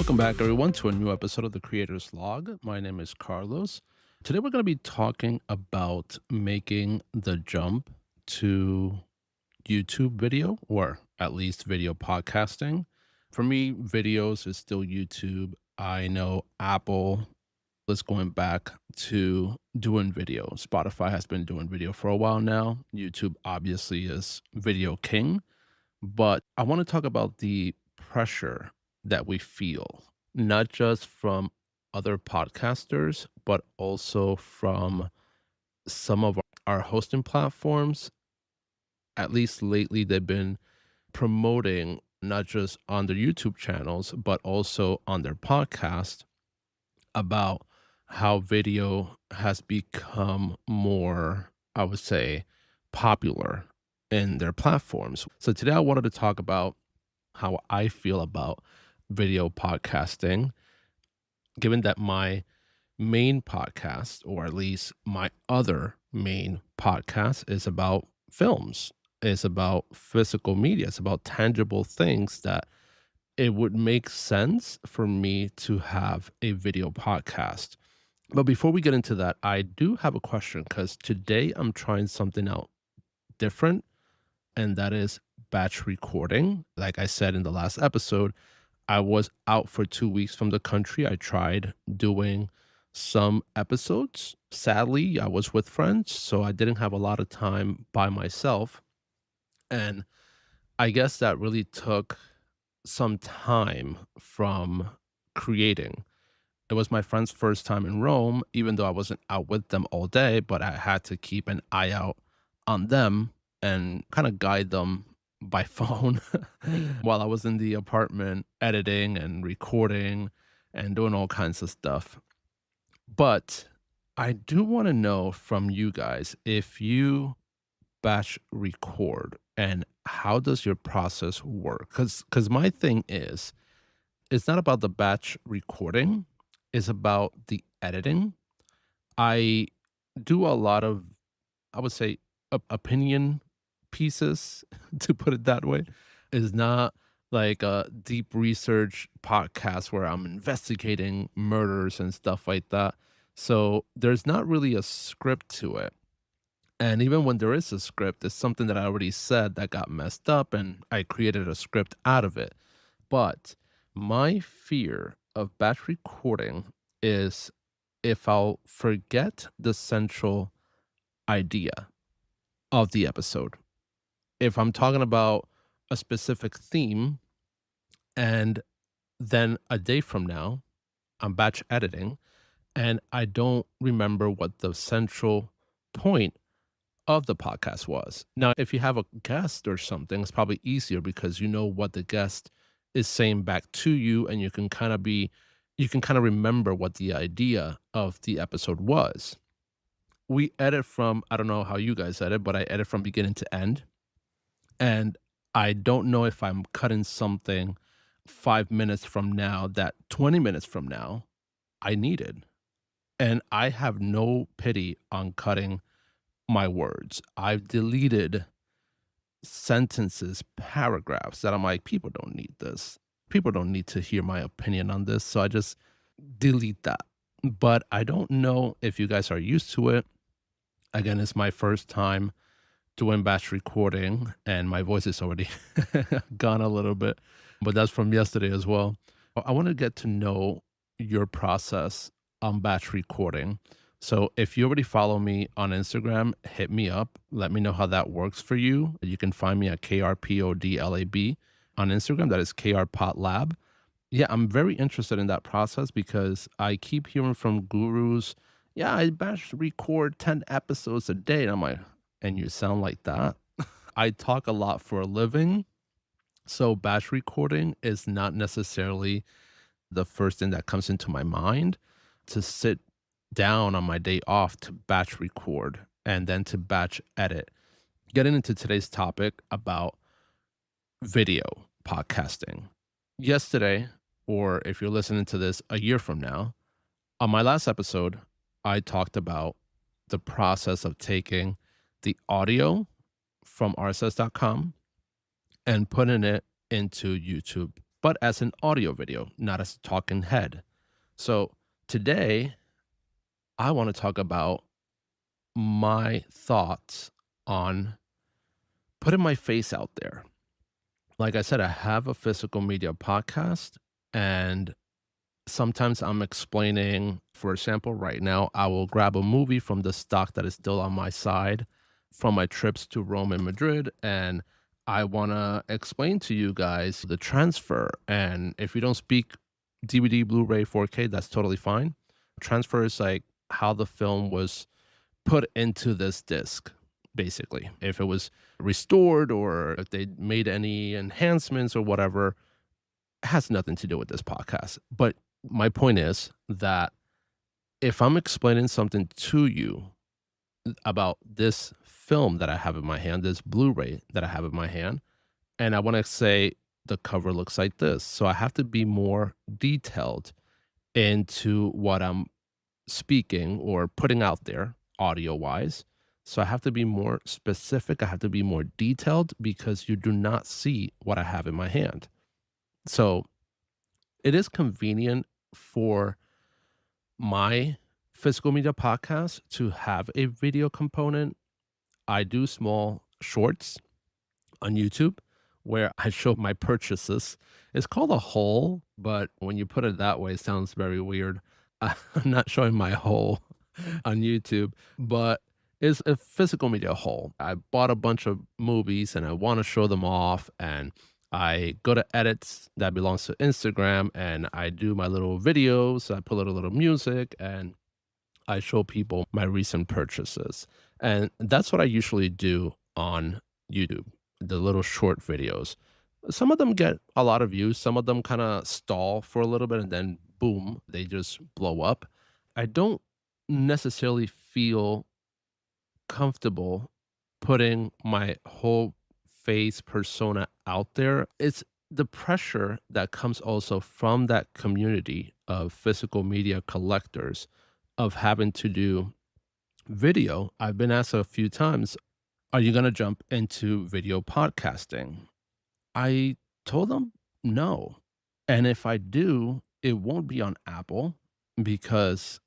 Welcome back, everyone, to a new episode of the Creator's Log. My name is Carlos. Today, we're going to be talking about making the jump to YouTube video, or at least video podcasting. For me, videos is still YouTube. I know Apple is going back to doing video. Spotify has been doing video for a while now. YouTube obviously is video king. But I want to talk about the pressure that we feel, not just from other podcasters, but also from some of our hosting platforms. At least lately, they've been promoting not just on their YouTube channels, but also on their podcast about how video has become more, I would say, popular in their platforms. So today I wanted to talk about how I feel about video podcasting, given that my main podcast, or at least my other main podcast, is about films, is about physical media, it's about tangible things that it would make sense for me to have a video podcast. But before we get into that, I do have a question because today I'm trying something out different, and that is batch recording. Like I said in the last episode, I was out for 2 weeks from the country. I tried doing some episodes. Sadly, I was with friends, so I didn't have a lot of time by myself. And I guess that really took some time from creating. It was my friend's first time in Rome, even though I wasn't out with them all day, but I had to keep an eye out on them and kind of guide them by phone while I was in the apartment editing and recording and doing all kinds of stuff. But I do want to know from you guys if you batch record and how does your process work? Because my thing is, it's not about the batch recording, it's about the editing. I do a lot of, I would say, opinion pieces, to put it that way. Is not like a deep research podcast where I'm investigating murders and stuff like that. So there's not really a script to it. And even when there is a script, it's something that I already said that got messed up and I created a script out of it. But my fear of batch recording is if I'll forget the central idea of the episode. If I'm talking about a specific theme and then a day from now, I'm batch editing and I don't remember what the central point of the podcast was. Now, if you have a guest or something, it's probably easier because you know what the guest is saying back to you and you can kind of remember what the idea of the episode was. We edit from, I don't know how you guys edit, but I edit from beginning to end. And I don't know if I'm cutting something 5 minutes from now that 20 minutes from now I needed. And I have no pity on cutting my words. I've deleted sentences, paragraphs that I'm like, people don't need this. People don't need to hear my opinion on this. So I just delete that. But I don't know if you guys are used to it. Again, it's my first time doing batch recording, and my voice is already gone a little bit, but that's from yesterday as well. I want to get to know your process on batch recording. So if you already follow me on Instagram, hit me up. Let me know how that works for you. You can find me at KRPODLAB on Instagram. That is KRPODLab. Yeah, I'm very interested in that process because I keep hearing from gurus, yeah, I batch record 10 episodes a day. And I'm like, and you sound like that? I talk a lot for a living. So batch recording is not necessarily the first thing that comes into my mind to sit down on my day off to batch record and then to batch edit. Getting into today's topic about video podcasting. Yesterday, or if you're listening to this a year from now, on my last episode, I talked about the process of taking the audio from rss.com and putting it into YouTube. but as an audio video, not as a talking head. So today, I want to talk about my thoughts on putting my face out there. Like I said, I have a physical media podcast, and sometimes I'm explaining, for example, right now, I will grab a movie from the stock that is still on my side from my trips to Rome and Madrid. And I want to explain to you guys the transfer. And if you don't speak DVD, Blu ray, 4K, that's totally fine. Transfer is like how the film was put into this disc, basically. If it was restored or if they made any enhancements or whatever, has nothing to do with this podcast. But my point is that if I'm explaining something to you about this film that I have in my hand, this Blu-ray that I have in my hand, and I want to say the cover looks like this. So I have to be more detailed into what I'm speaking or putting out there audio wise. So I have to be more specific. I have to be more detailed because you do not see what I have in my hand. So it is convenient for my physical media podcast to have a video component. I do small shorts on YouTube where I show my purchases. It's called a haul, but when you put it that way, it sounds very weird. I'm not showing my haul on YouTube, but it's a physical media haul. I bought a bunch of movies and I want to show them off, and I go to edits that belongs to Instagram and I do my little videos. I put a little music and I show people my recent purchases. And that's what I usually do on YouTube, the little short videos. Some of them get a lot of views, some of them kind of stall for a little bit and then boom, they just blow up. I don't necessarily feel comfortable putting my whole face persona out there. It's the pressure that comes also from that community of physical media collectors of having to do video. I've been asked a few times, are you going to jump into video podcasting? I told them no. And if I do, it won't be on Apple because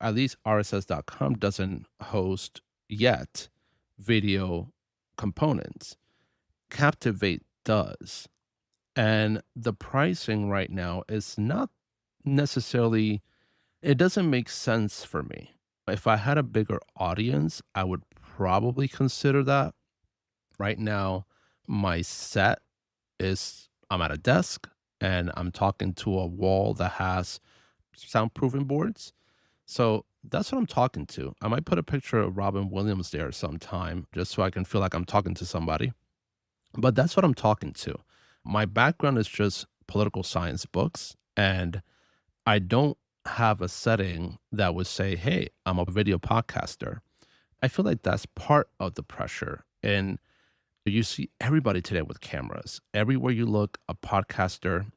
at least RSS.com doesn't host yet video components. Captivate does. And the pricing right now is not necessarily, it doesn't make sense for me. If I had a bigger audience, I would probably consider that. Right now, my set is I'm at a desk and I'm talking to a wall that has soundproofing boards. So that's what I'm talking to. I might put a picture of Robin Williams there sometime just so I can feel like I'm talking to somebody. But that's what I'm talking to. My background is just political science books, and I don't have a setting that would say, hey, I'm a video podcaster. I feel like that's part of the pressure. And you see everybody today with cameras. Everywhere you look, a podcaster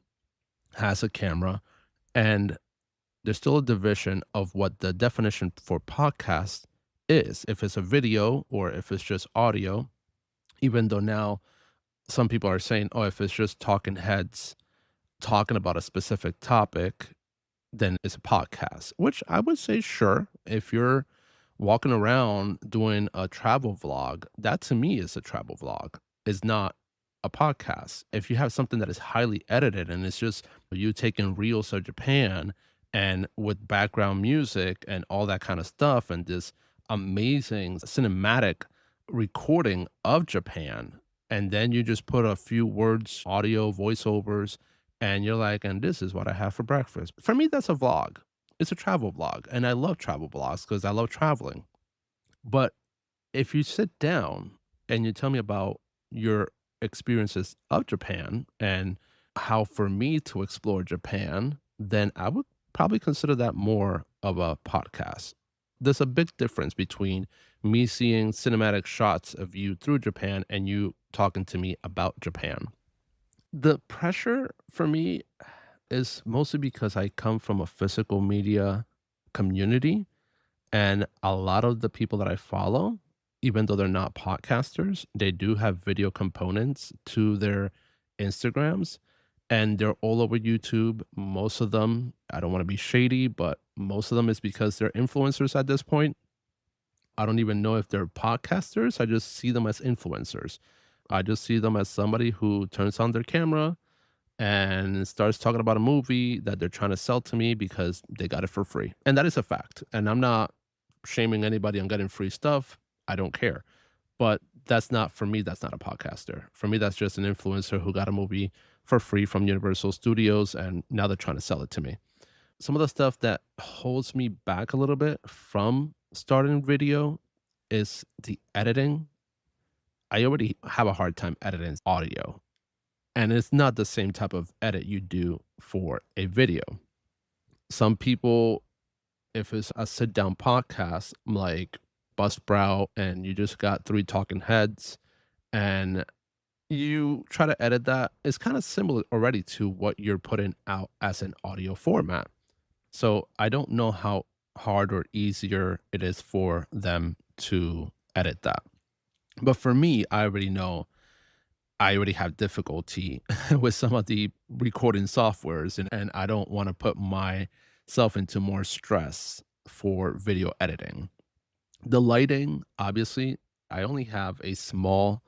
has a camera, and there's still a division of what the definition for podcast is. If it's a video or if it's just audio, even though now some people are saying, oh, if it's just talking heads talking about a specific topic, then it's a podcast, which I would say, sure, if you're walking around doing a travel vlog, that to me is a travel vlog, is not a podcast. If you have something that is highly edited and it's just you taking reels of Japan and with background music and all that kind of stuff and this amazing cinematic recording of Japan, and then you just put a few words, audio, voiceovers, and you're like, and this is what I have for breakfast. For me, that's a vlog. It's a travel vlog. And I love travel vlogs because I love traveling. But if you sit down and you tell me about your experiences of Japan and how for me to explore Japan, then I would probably consider that more of a podcast. There's a big difference between me seeing cinematic shots of you through Japan and you talking to me about Japan. The pressure for me is mostly because I come from a physical media community, and a lot of the people that I follow, even though they're not podcasters, they do have video components to their Instagrams. and they're all over YouTube. Most of them, I don't want to be shady, but most of them is because they're influencers at this point. I don't even know if they're podcasters. I just see them as influencers. I just see them as somebody who turns on their camera and starts talking about a movie that they're trying to sell to me because they got it for free. And that is a fact. And I'm not shaming anybody on getting free stuff. I don't care. But that's not for me, that's not a podcaster. For me, that's just an influencer who got a movie for free from Universal Studios and now they're trying to sell it to me. Some of the stuff that holds me back a little bit from starting video is the editing. I already have a hard time editing audio, and it's not the same type of edit you do for a video. Some people, if it's a sit down podcast like Buzzsprout and you just got three talking heads and you try to edit that, it's kind of similar already to what you're putting out as an audio format. So I don't know how hard or easier it is for them to edit that. But for me, I already know I already have difficulty with some of the recording softwares, and I don't want to put myself into more stress for video editing. The lighting, obviously, I only have a small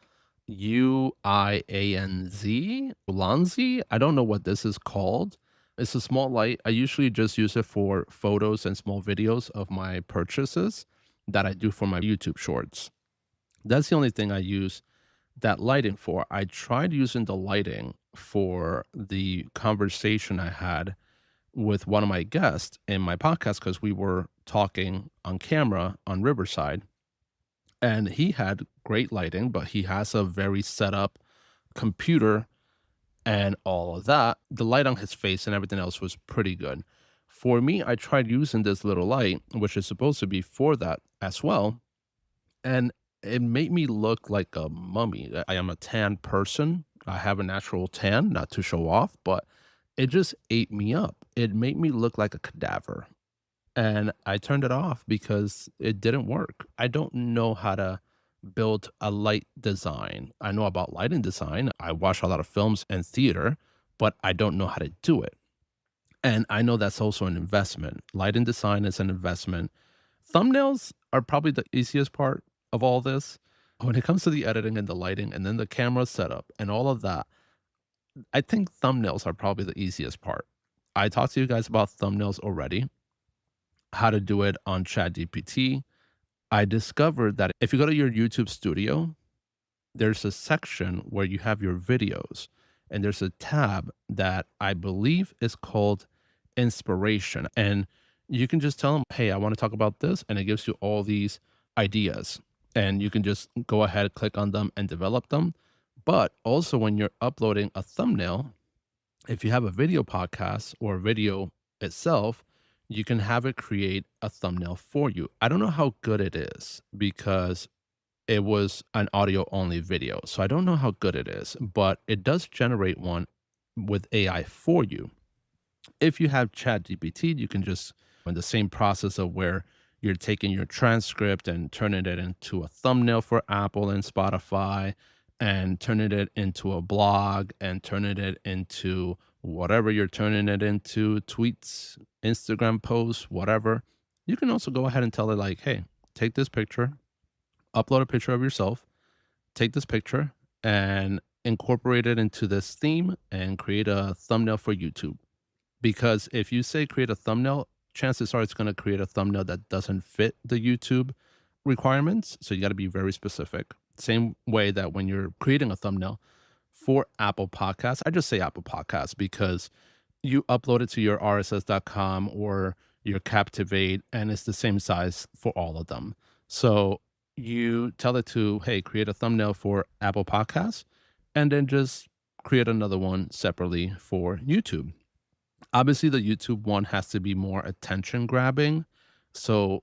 Ulanzi. I don't know what this is called. It's a small light. I usually just use it for photos and small videos of my purchases that I do for my YouTube shorts. That's the only thing I use that lighting for. I tried using the lighting for the conversation I had with one of my guests in my podcast because we were talking on camera on Riverside, and he had great lighting, but he has a very set up computer and all of that. The light on his face and everything else was pretty good. For me, I tried using this little light, which is supposed to be for that as well, and it made me look like a mummy. I am a tan person. I have a natural tan, not to show off, but it just ate me up. It made me look like a cadaver. And I turned it off because it didn't work. I don't know how to build a light design. I know about lighting design. I watch a lot of films and theater, but I don't know how to do it. And I know that's also an investment. Lighting design is an investment. Thumbnails are probably the easiest part of all this. When it comes to the editing and the lighting and then the camera setup and all of that, I think thumbnails are probably the easiest part. I talked to you guys about thumbnails already, how to do it on ChatGPT. I discovered that if you go to your YouTube studio, there's a section where you have your videos, and there's a tab that I believe is called inspiration. And you can just tell them, hey, I want to talk about this. And it gives you all these ideas. And you can just go ahead, click on them, and develop them. But also, when you're uploading a thumbnail, if you have a video podcast or video itself, you can have it create a thumbnail for you. I don't know how good it is because it was an audio only video. So I don't know how good it is, but it does generate one with AI for you. If you have ChatGPT, you can just in the same process of where you're taking your transcript and turning it into a thumbnail for Apple and Spotify and turning it into a blog and turning it into whatever you're turning it into, tweets, Instagram posts, whatever. You can also go ahead and tell it like, hey, take this picture, upload a picture of yourself, take this picture and incorporate it into this theme and create a thumbnail for YouTube. Because if you say create a thumbnail, chances are it's going to create a thumbnail that doesn't fit the YouTube requirements. So you got to be very specific. Same way that when you're creating a thumbnail for Apple Podcasts, I just say Apple Podcasts because you upload it to your RSS.com or your Captivate, and it's the same size for all of them. So you tell it to, hey, create a thumbnail for Apple Podcasts, and then just create another one separately for YouTube. Obviously, the YouTube one has to be more attention grabbing. So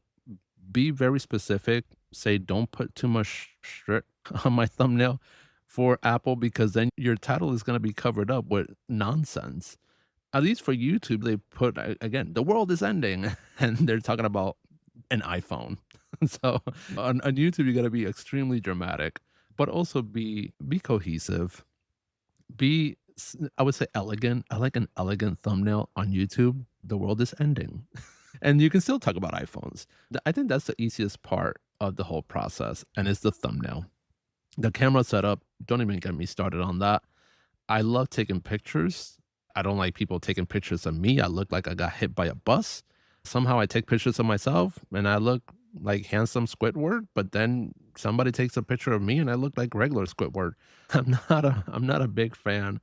be very specific. Say, don't put too much shit on my thumbnail for Apple because then your title is going to be covered up with nonsense. At least for YouTube, they put, again, the world is ending and they're talking about an iPhone. So on YouTube, you got to be extremely dramatic, but also be cohesive, be I would say elegant. I like an elegant thumbnail on YouTube. The world is ending. And you can still talk about iPhones. I think that's the easiest part of the whole process, and it's the thumbnail. The camera setup, don't even get me started on that. I love taking pictures. I don't like people taking pictures of me. I look like I got hit by a bus. Somehow I take pictures of myself and I look like handsome Squidward, but then somebody takes a picture of me and I look like regular Squidward. I'm not a big fan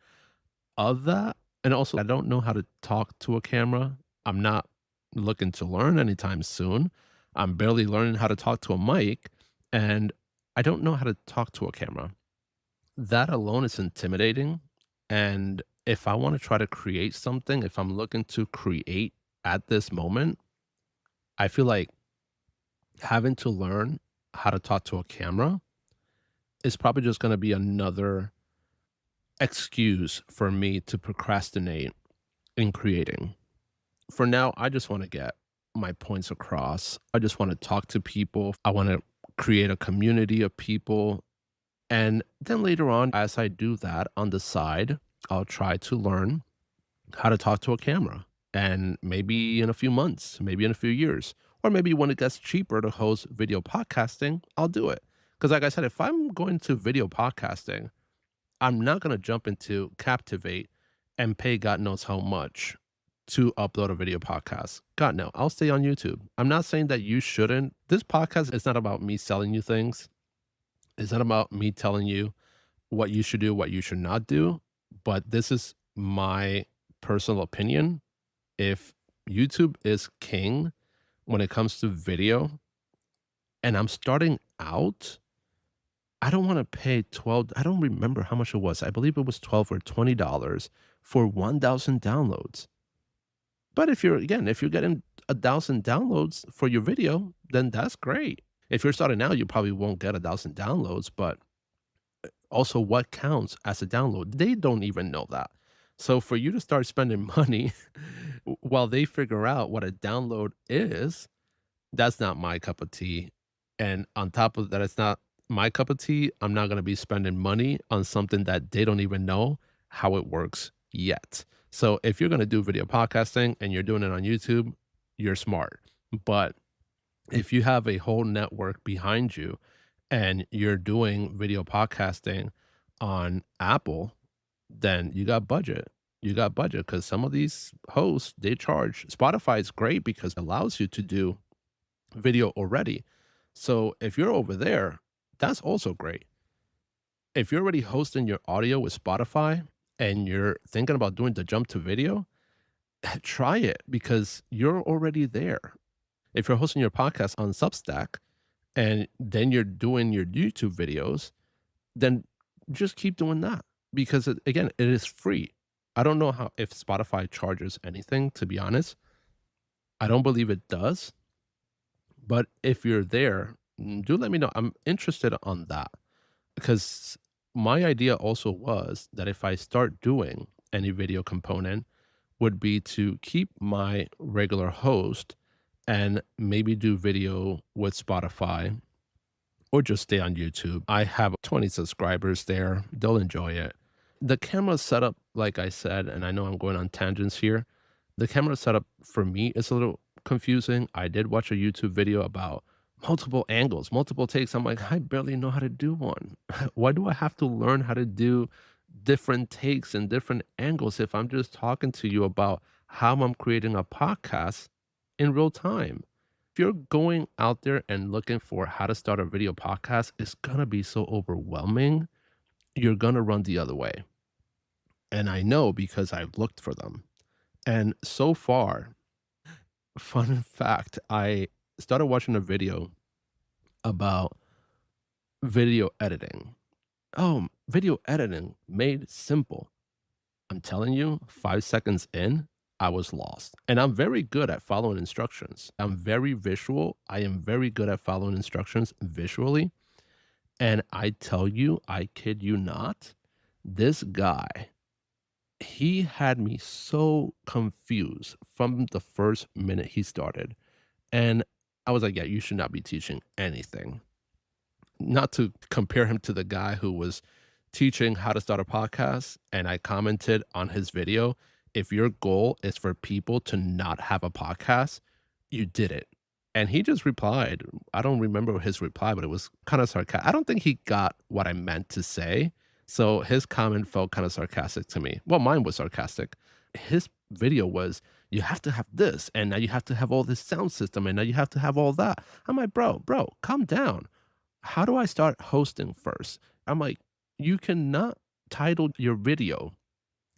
of that. And also, I don't know how to talk to a camera. I'm not looking to learn anytime soon. I'm barely learning how to talk to a mic, and I don't know how to talk to a camera. That alone is intimidating. And if I want to try to create something, if I'm looking to create at this moment, I feel like having to learn how to talk to a camera is probably just going to be another excuse for me to procrastinate in creating. For now, I just want to get my points across. I just want to talk to people. I want to create a community of people. And then later on, as I do that on the side, I'll try to learn how to talk to a camera. And maybe in a few months, maybe in a few years, or maybe when it gets cheaper to host video podcasting, I'll do it. Because, like I said, if I'm going to video podcasting, I'm not going to jump into Captivate and pay God knows how much to upload a video podcast. God, no, I'll stay on YouTube. I'm not saying that you shouldn't. This podcast is not about me selling you things. It's not about me telling you what you should do, what you should not do. But this is my personal opinion. If YouTube is king when it comes to video and I'm starting out, I don't want to pay 12. I don't remember how much it was. I believe it was 12 or $20 for 1,000 downloads. But if you're getting 1,000 downloads for your video, then that's great. If you're starting out, you probably won't get 1,000 downloads, but also what counts as a download? They don't even know that. So for you to start spending money while they figure out what a download is, that's not my cup of tea. And on top of that, it's not my cup of tea. I'm not going to be spending money on something that they don't even know how it works yet. So if you're going to do video podcasting and you're doing it on YouTube, you're smart. But if you have a whole network behind you and you're doing video podcasting on Apple, then you got budget. You got budget because some of these hosts, they charge. Spotify is great because it allows you to do video already. So if you're over there, that's also great. If you're already hosting your audio with Spotify and you're thinking about doing the jump to video, try it because you're already there. If you're hosting your podcast on Substack and then you're doing your YouTube videos, then just keep doing that because again, it is free. I don't know how if Spotify charges anything, to be honest. I don't believe it does. But if you're there, do let me know. I'm interested on that because my idea also was that if I start doing any video component, would be to keep my regular host and maybe do video with Spotify or just stay on YouTube. I have 20 subscribers there. They'll enjoy it. The camera setup, like I said, and I know I'm going on tangents here, the camera setup for me is a little confusing. I did watch a YouTube video about multiple angles, multiple takes. I'm like, I barely know how to do one. Why do I have to learn how to do different takes and different angles if I'm just talking to you about how I'm creating a podcast in real time? If you're going out there and looking for how to start a video podcast, it's going to be so overwhelming. You're going to run the other way. And I know because I've looked for them. And so far, fun fact, I started watching a video about video editing. Oh, video editing made simple. I'm telling you, 5 seconds in, I was lost. And I'm very good at following instructions. I'm very visual. I am very good at following instructions visually. And I tell you, I kid you not, this guy, he had me so confused from the first minute he started. And I was like, yeah, you should not be teaching anything. Not to compare him to the guy who was teaching how to start a podcast, and I commented on his video, if your goal is for people to not have a podcast, you did it. And he just replied. I don't remember his reply, but it was kind of sarcastic. I don't think he got what I meant to say. So his comment felt kind of sarcastic to me. Well, mine was sarcastic. His video was, you have to have this, and now you have to have all this sound system, and now you have to have all that. I'm like, bro, calm down. How do I start hosting first? I'm like, you cannot title your video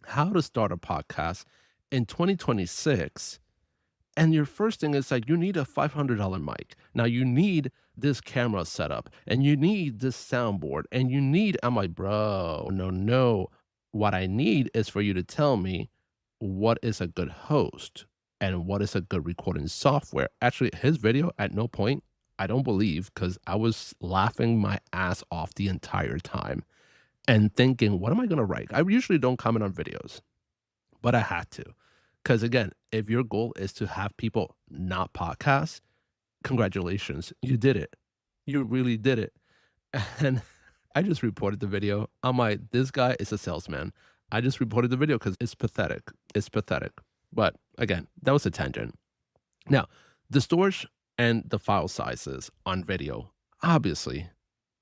how to start a podcast in 2026. And your first thing is like, you need a $500 mic. Now you need this camera setup and you need this soundboard and you need, I'm like, bro, no. What I need is for you to tell me what is a good host and what is a good recording software. Actually, his video at no point, I don't believe, because I was laughing my ass off the entire time and thinking, what am I going to write? I usually don't comment on videos, but I had to. Because again, if your goal is to have people not podcast, congratulations, you did it. You really did it. And I just reported the video. I'm like, this guy is a salesman. I just reported the video because it's pathetic. It's pathetic. But again, that was a tangent. Now, the storage and the file sizes on video, obviously,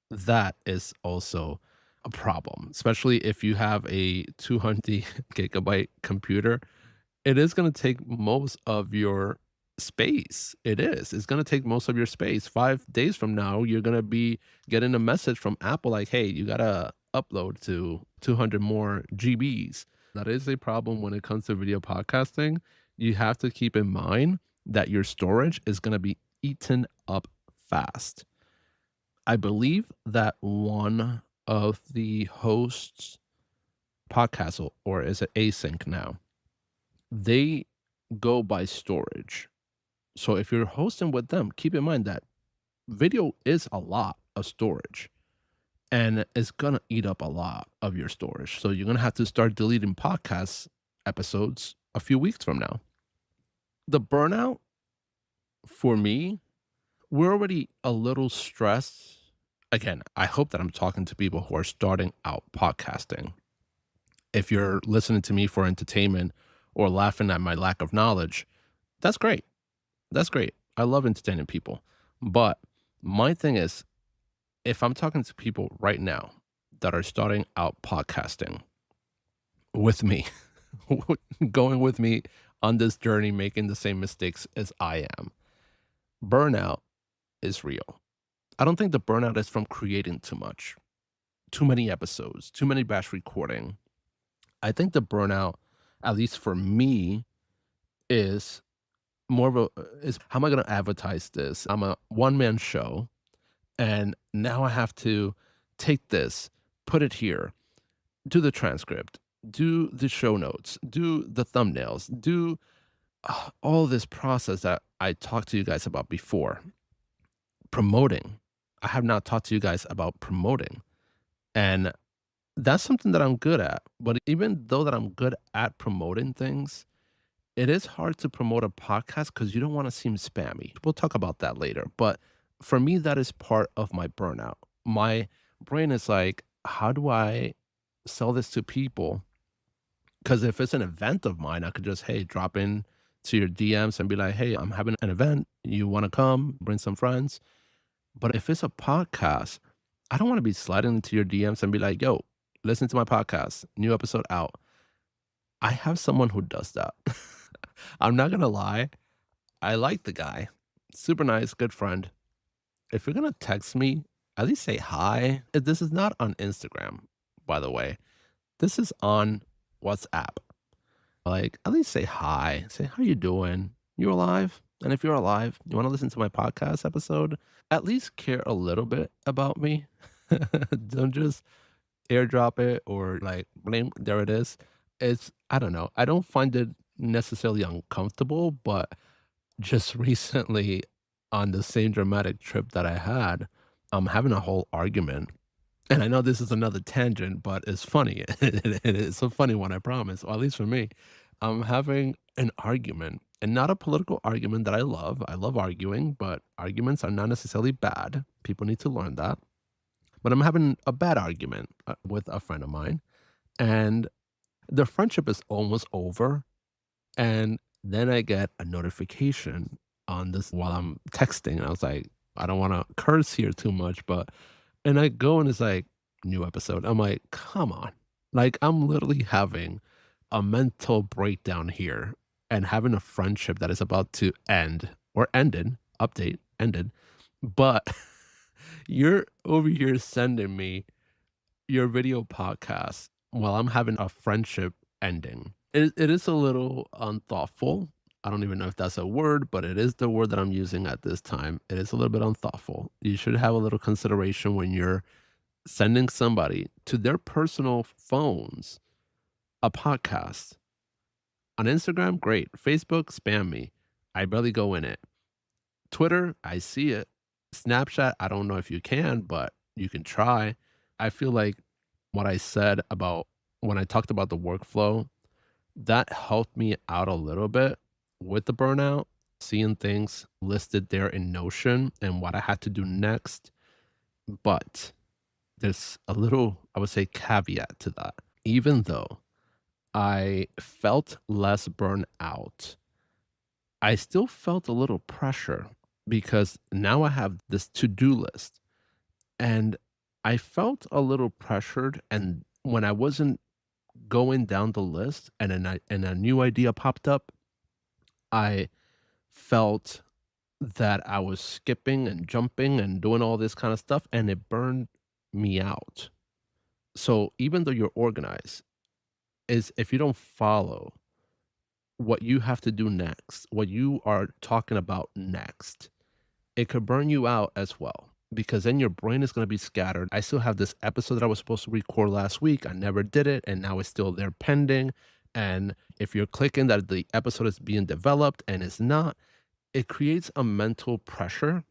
that is also a problem, especially if you have a 200 gigabyte computer. It is gonna take most of your space. It is. It's gonna take most of your space. 5 days from now, you're gonna be getting a message from Apple like, "Hey, you gotta upload to 200 more GBs." That is a problem when it comes to video podcasting. You have to keep in mind that your storage is gonna be eaten up fast. I believe that one of the hosts podcast, or is it Async now? They go by storage. So if you're hosting with them, keep in mind that video is a lot of storage and it's going to eat up a lot of your storage. So you're going to have to start deleting podcast episodes a few weeks from now. The burnout for me, we're already a little stressed. Again, I hope that I'm talking to people who are starting out podcasting. If you're listening to me for entertainment or laughing at my lack of knowledge, that's great. That's great. I love entertaining people. But my thing is, if I'm talking to people right now that are starting out podcasting with me, going with me on this journey, making the same mistakes as I am, burnout is real. I don't think the burnout is from creating too much, too many episodes, too many batch recording. I think the burnout, at least for me, is more of a is how am I gonna advertise this? I'm a one-man show, and now I have to take this, put it here, do the transcript, do the show notes, do the thumbnails, do all this process that I talked to you guys about before. Promoting. I have not talked to you guys about promoting. And that's something that I'm good at. But even though that I'm good at promoting things, it is hard to promote a podcast because you don't want to seem spammy. We'll talk about that later. But for me, that is part of my burnout. My brain is like, how do I sell this to people? Because if it's an event of mine, I could just, hey, drop in to your DMs and be like, hey, I'm having an event. You want to come, bring some friends. But if it's a podcast, I don't want to be sliding into your DMs and be like, yo, listen to my podcast, new episode out. I have someone who does that. I'm not going to lie. I like the guy. Super nice, good friend. If you're going to text me, at least say hi. This is not on Instagram, by the way. This is on WhatsApp. Like, at least say hi. Say, how you doing? You alive? And if you're alive, you want to listen to my podcast episode, at least care a little bit about me. Don't just airdrop it or like, blame, there it is. I don't know. I don't find it necessarily uncomfortable, but just recently on the same dramatic trip that I had, I'm having a whole argument. And I know this is another tangent, but it's funny. It's a funny one, I promise, or at least for me. I'm having an argument, and not a political argument that I love. I love arguing, but arguments are not necessarily bad. People need to learn that. but I'm having a bad argument with a friend of mine, and the friendship is almost over. And then I get a notification on this while I'm texting. And I was like, I don't want to curse here too much, but, and I go and it's like, new episode. I'm like, come on. Like, I'm literally having a mental breakdown here and having a friendship that is about to end or ended, update, ended. But you're over here sending me your video podcast while I'm having a friendship ending. It is a little unthoughtful. I don't even know if that's a word, but it is the word that I'm using at this time. It is a little bit unthoughtful. You should have a little consideration when you're sending somebody to their personal phones a podcast. On Instagram, great. Facebook, spam me. I barely go in it. Twitter, I see it. Snapchat, I don't know if you can, but you can try. I feel like what I said about when I talked about the workflow, that helped me out a little bit with the burnout, seeing things listed there in Notion and what I had to do next. But there's a little, I would say, caveat to that. Even though I felt less burnt out, I still felt a little pressure because now I have this to-do list and I felt a little pressured. And when I wasn't going down the list and a new idea popped up, I felt that I was skipping and jumping and doing all this kind of stuff and it burned me out. So even though you're organized, is if you don't follow what you have to do next, what you are talking about next, it could burn you out as well because then your brain is going to be scattered. I still have this episode that I was supposed to record last week. I never did it, and now it's still there pending. And if you're clicking that the episode is being developed and it's not, it creates a mental pressure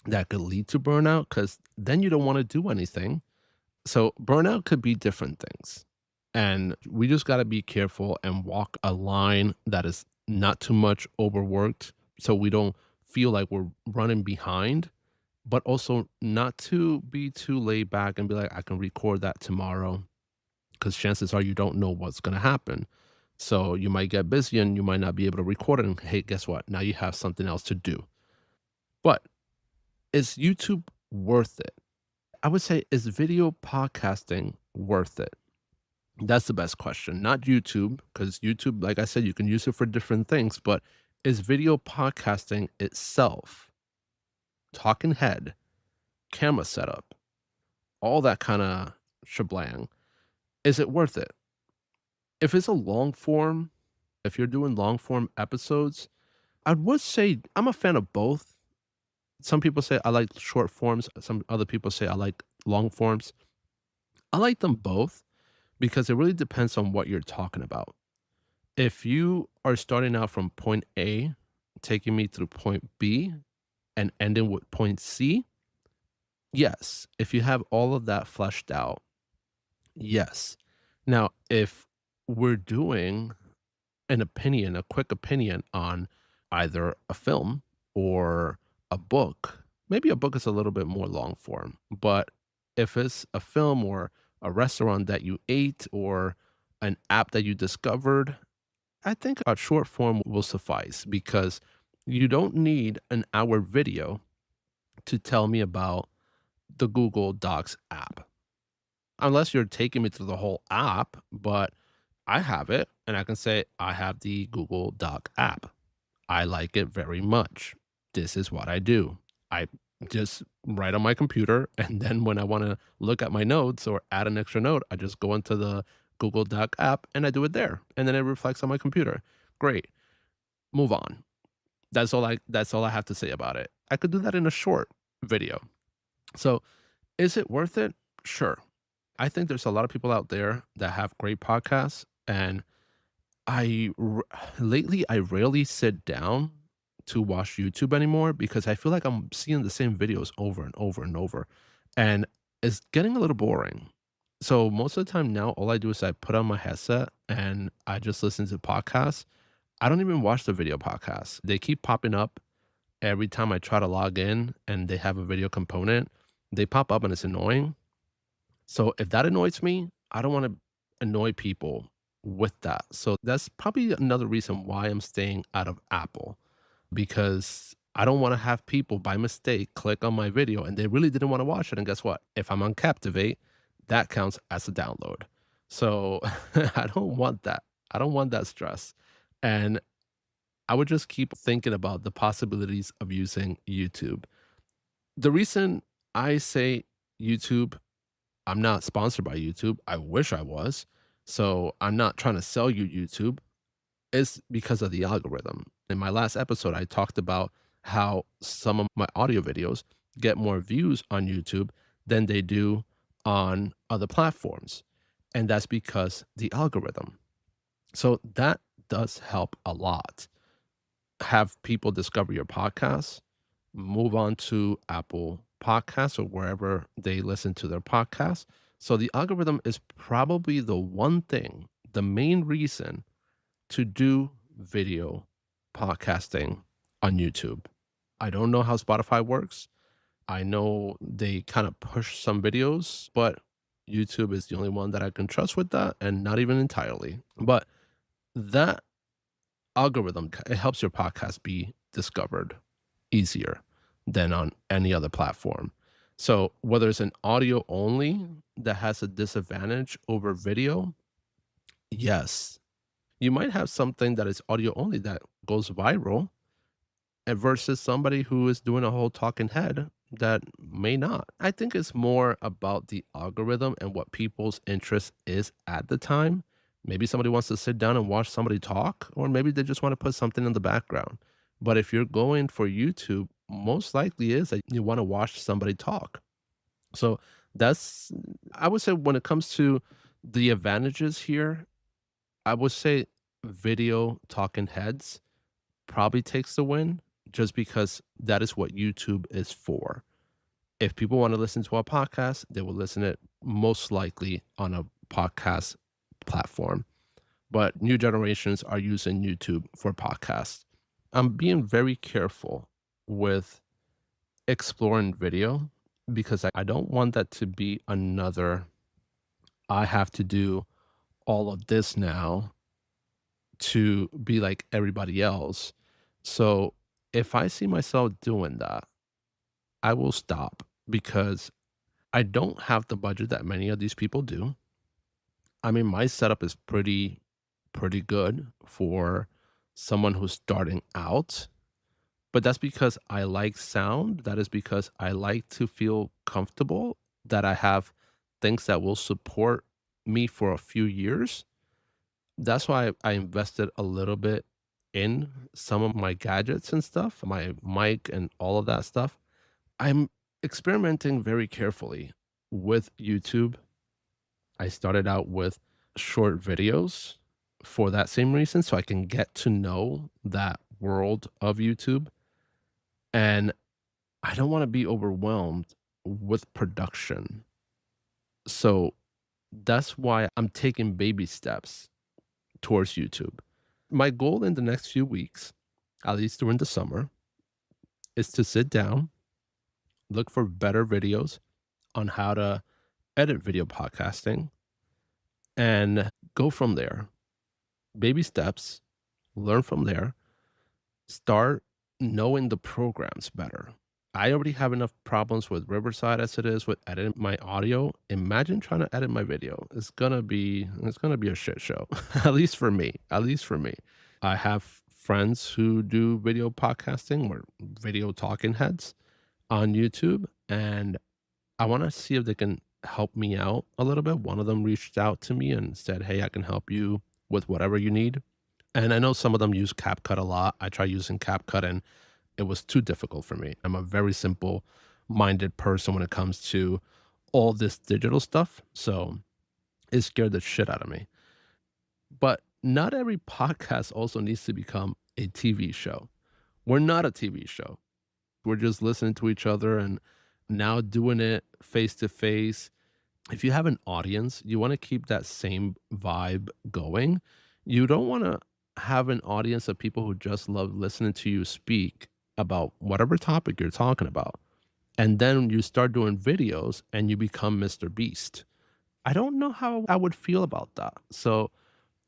that could lead to burnout because then you don't want to do anything. So burnout could be different things. And we just got to be careful and walk a line that is not too much overworked so we don't feel like we're running behind, but also not to be too laid back and be like, I can record that tomorrow because chances are you don't know what's going to happen. So you might get busy and you might not be able to record it. And hey, guess what? Now you have something else to do. But is YouTube worth it? I would say, is video podcasting worth it? That's the best question. Not YouTube, because YouTube, like I said, you can use it for different things, but is video podcasting itself, talking head, camera setup, all that kind of shebang, is it worth it? If it's a long form, if you're doing long form episodes, I would say I'm a fan of both. Some people say I like short forms, some other people say I like long forms. I like them both because it really depends on what you're talking about. If you are starting out from point A, taking me through point B, and ending with point C, yes. If you have all of that fleshed out, yes. Now, if we're doing an opinion, a quick opinion on either a film or a book, maybe a book is a little bit more long form, but if it's a film or a restaurant that you ate or an app that you discovered, I think a short form will suffice because you don't need an hour video to tell me about the Google Docs app. Unless you're taking me through the whole app, but I have it and I can say, I have the Google Doc app. I like it very much. This is what I do. I just write on my computer. And then when I want to look at my notes or add an extra note, I just go into the Google Doc app and I do it there. And then it reflects on my computer. Great. Move on. That's all I have to say about it. I could do that in a short video. So is it worth it? Sure. I think there's a lot of people out there that have great podcasts and I r lately, I rarely sit down to watch YouTube anymore because I feel like I'm seeing the same videos over and over and over, and it's getting a little boring. So most of the time now, all I do is I put on my headset and I just listen to podcasts. I don't even watch the video podcasts. They keep popping up every time I try to log in and they have a video component. they pop up and it's annoying. So if that annoys me, I don't want to annoy people with that. So that's probably another reason why I'm staying out of Apple, because I don't want to have people by mistake click on my video and they really didn't want to watch it. And guess what? If I'm on Captivate, that counts as a download. So I don't want that. I don't want that stress. And I would just keep thinking about the possibilities of using YouTube. The reason I say YouTube, I'm not sponsored by YouTube. I wish I was. So I'm not trying to sell you YouTube. It's because of the algorithm. In my last episode, I talked about how some of my audio videos get more views on YouTube than they do on other platforms. And that's because the algorithm. So that does help a lot. Have people discover your podcast, move on to Apple Podcasts or wherever they listen to their podcasts. So the algorithm is probably the one thing, the main reason to do video podcasting on YouTube. I don't know how Spotify works. I know they kind of push some videos, but YouTube is the only one that I can trust with that, and not even entirely. But that algorithm, it helps your podcast be discovered easier than on any other platform. So whether it's an audio only that has a disadvantage over video, yes, you might have something that is audio only that goes viral versus somebody who is doing a whole talking head that may not. I think it's more about the algorithm and what people's interest is at the time. Maybe somebody wants to sit down and watch somebody talk, or maybe they just want to put something in the background. But if you're going for YouTube, most likely is that you want to watch somebody talk. So that's, I would say, when it comes to the advantages here, I would say video talking heads probably takes the win just because that is what YouTube is for. If people want to listen to a podcast, they will listen it most likely on a podcast platform. But new generations are using YouTube for podcasts. I'm being very careful with exploring video because I don't want that to be another, I have to do all of this now to be like everybody else. So if I see myself doing that, I will stop because I don't have the budget that many of these people do. I mean, my setup is pretty good for someone who's starting out, but that's because I like sound. That is because I like to feel comfortable that I have things that will support me for a few years. That's why I invested a little bit in some of my gadgets and stuff, my mic and all of that stuff. I'm experimenting very carefully with YouTube. I started out with short videos for that same reason, so I can get to know that world of YouTube. And I don't want to be overwhelmed with production. So that's why I'm taking baby steps towards YouTube. My goal in the next few weeks, at least during the summer, is to sit down, look for better videos on how to edit video podcasting, and go from there. Baby steps, learn from there, start knowing the programs better. I already have enough problems with Riverside as it is with editing my audio. Imagine trying to edit my video. It's gonna be a shit show. At least for me. At least for me. I have friends who do video podcasting or video talking heads on YouTube, and I want to see if they can help me out a little bit. One of them reached out to me and said, "Hey, I can help you with whatever you need." And I know some of them use CapCut a lot. I tried using CapCut and it was too difficult for me. I'm a very simple minded person when it comes to all this digital stuff. So it scared the shit out of me. But not every podcast also needs to become a TV show. We're not a TV show. We're just listening to each other and now doing it face to face. If you have an audience, you want to keep that same vibe going. You don't want to have an audience of people who just love listening to you speak about whatever topic you're talking about. And then you start doing videos and you become Mr. Beast. I don't know how I would feel about that. So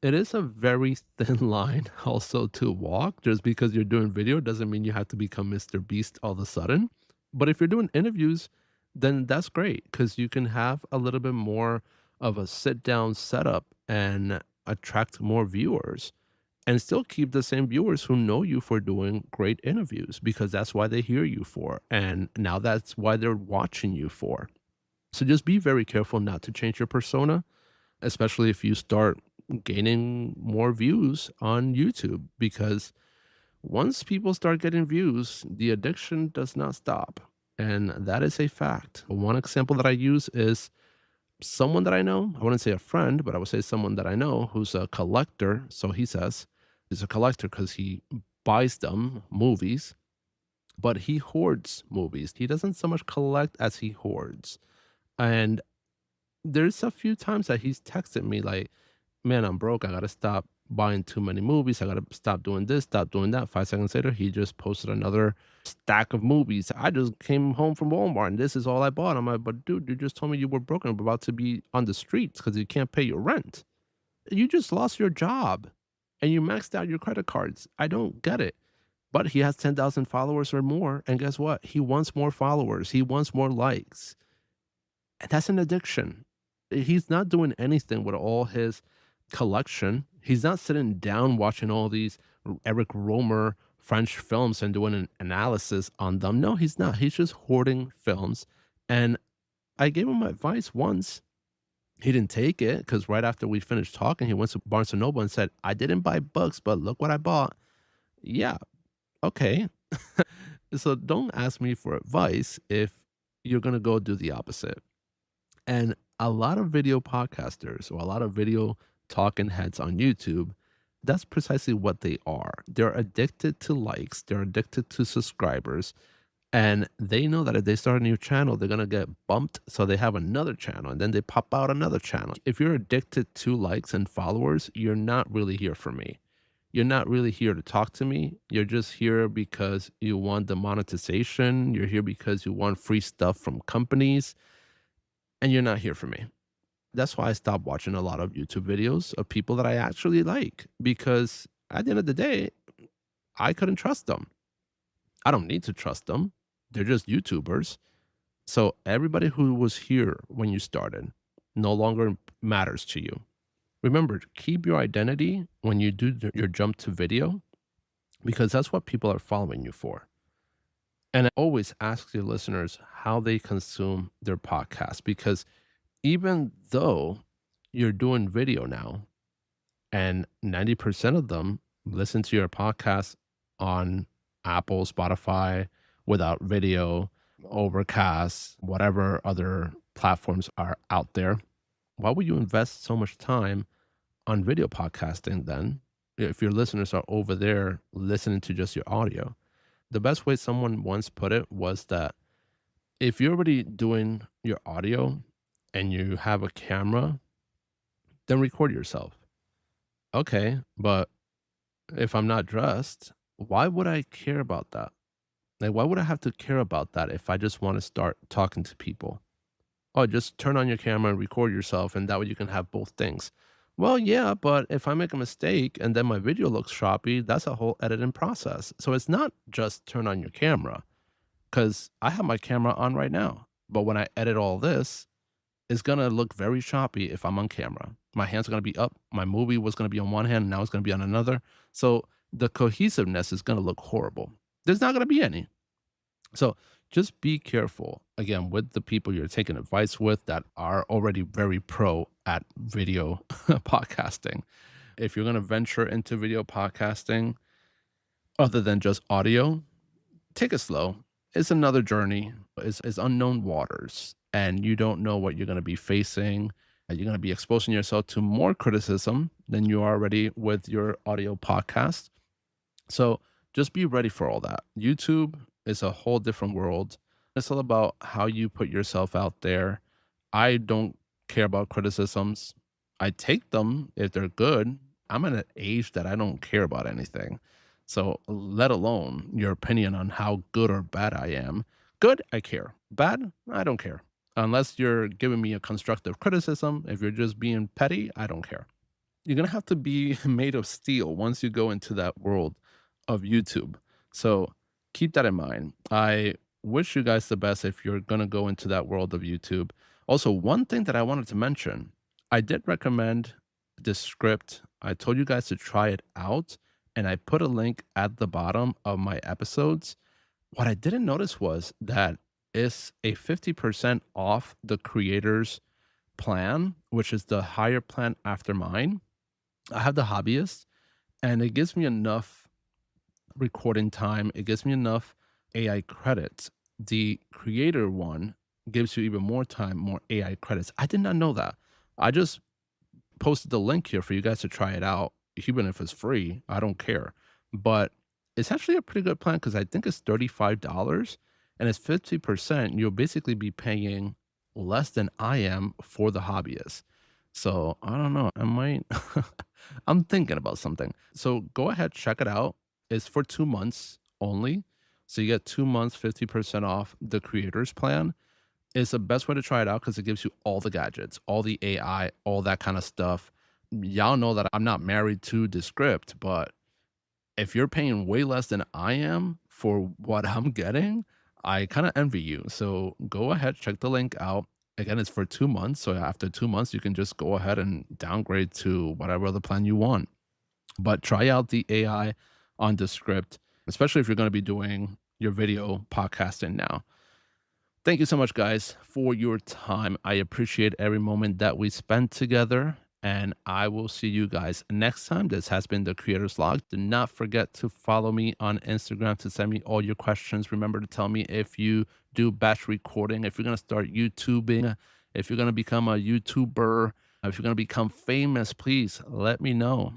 it is a very thin line also to walk. Just because you're doing video doesn't mean you have to become Mr. Beast all of a sudden. But if you're doing interviews, then that's great because you can have a little bit more of a sit down setup and attract more viewers and still keep the same viewers who know you for doing great interviews because that's why they hear you for. And now that's why they're watching you for. So just be very careful not to change your persona, especially if you start gaining more views on YouTube, because once people start getting views, the addiction does not stop. And that is a fact. One example that I use is someone that I know. I wouldn't say a friend, but I would say someone that I know who's a collector. So he says he's a collector because he buys them movies, but he hoards movies. He doesn't so much collect as he hoards. And there's a few times that he's texted me like, "Man, I'm broke. I gotta stop buying too many movies. I gotta stop doing this, stop doing that." 5 seconds later, he just posted another stack of movies. "I just came home from Walmart and this is all I bought." I'm like, "But dude, you just told me you were broken, about to be on the streets because you can't pay your rent. You just lost your job and you maxed out your credit cards. I don't get it." But he has 10,000 followers or more. And guess what? He wants more followers. He wants more likes. And that's an addiction. He's not doing anything with all his collection. He's not sitting down watching all these Eric Romer French films and doing an analysis on them. No, he's not. He's just hoarding films. And I gave him advice once. He didn't take it because right after we finished talking, he went to Barnes and Noble and said, "I didn't buy books, but look what I bought." Yeah, okay. So don't ask me for advice if you're going to go do the opposite. And a lot of video podcasters or a lot of video talking heads on YouTube, that's precisely what they are. They're addicted to likes, they're addicted to subscribers, and they know that if they start a new channel, they're going to get bumped. So they have another channel and then they pop out another channel. If you're addicted to likes and followers, you're not really here for me. You're not really here to talk to me. You're just here because you want the monetization. You're here because you want free stuff from companies, and you're not here for me. That's why I stopped watching a lot of YouTube videos of people that I actually like, because at the end of the day, I couldn't trust them. I don't need to trust them. They're just YouTubers. So everybody who was here when you started no longer matters to you. Remember, keep your identity when you do your jump to video, because that's what people are following you for. And I always ask your listeners how they consume their podcast, because even though you're doing video now and 90% of them listen to your podcast on Apple, Spotify, without video, Overcast, whatever other platforms are out there, why would you invest so much time on video podcasting then if your listeners are over there listening to just your audio? The best way someone once put it was that if you're already doing your audio and you have a camera, then record yourself. Okay, but if I'm not dressed, why would I care about that? Like, why would I have to care about that if I just want to start talking to people? Oh, just turn on your camera and record yourself, and that way you can have both things. Well, yeah, but if I make a mistake and then my video looks choppy, that's a whole editing process. So it's not just turn on your camera, because I have my camera on right now. But when I edit all this, it's gonna look very choppy if I'm on camera. My hands are gonna be up. My movie was gonna be on one hand, now it's gonna be on another. So the cohesiveness is gonna look horrible. There's not gonna be any. So just be careful again with the people you're taking advice with that are already very pro at video podcasting. If you're gonna venture into video podcasting other than just audio, take it slow. It's another journey. It's unknown waters, and you don't know what you're going to be facing. You're going to be exposing yourself to more criticism than you are already with your audio podcast. So just be ready for all that. YouTube is a whole different world. It's all about how you put yourself out there. I don't care about criticisms. I take them if they're good. I'm at an age that I don't care about anything. So let alone your opinion on how good or bad I am. Good, I care. Bad, I don't care. Unless you're giving me a constructive criticism, if you're just being petty, I don't care. You're gonna have to be made of steel once you go into that world of YouTube. So keep that in mind. I wish you guys the best if you're gonna go into that world of YouTube. Also, one thing that I wanted to mention, I did recommend this script. I told you guys to try it out, and I put a link at the bottom of my episodes. What I didn't notice was that it's a 50% off the creator's plan, which is the higher plan after mine. I have the hobbyist, and it gives me enough recording time. It gives me enough AI credits. The creator one gives you even more time, more AI credits. I did not know that. I just posted the link here for you guys to try it out, even if it's free. I don't care. But it's actually a pretty good plan because I think it's $35 and it's 50%. You'll basically be paying less than I am for the hobbyist. So I don't know. I might, I'm thinking about something. So go ahead, check it out. It's for 2 months only. So you get 2 months, 50% off the creator's plan is the best way to try it out because it gives you all the gadgets, all the AI, all that kind of stuff. Y'all know that I'm not married to the script, but if you're paying way less than I am for what I'm getting, I kind of envy you. So go ahead, check the link out. Again, it's for 2 months. So after 2 months, you can just go ahead and downgrade to whatever other plan you want. But try out the AI on the script, especially if you're going to be doing your video podcasting now. Thank you so much, guys, for your time. I appreciate every moment that we spent together, and I will see you guys next time. This has been the Creator's Log. Do not forget to follow me on Instagram to send me all your questions. Remember to tell me if you do batch recording, if you're going to start YouTubing, if you're going to become a YouTuber, if you're going to become famous, please let me know.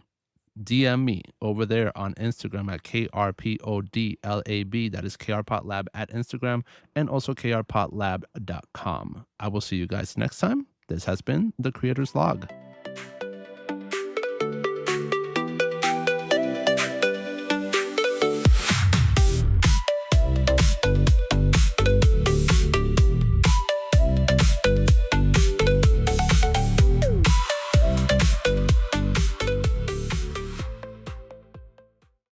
DM me over there on Instagram at KRPODLAB. That is KRPOTLab at Instagram and also KRPOTLab.com. I will see you guys next time. This has been the Creator's Log.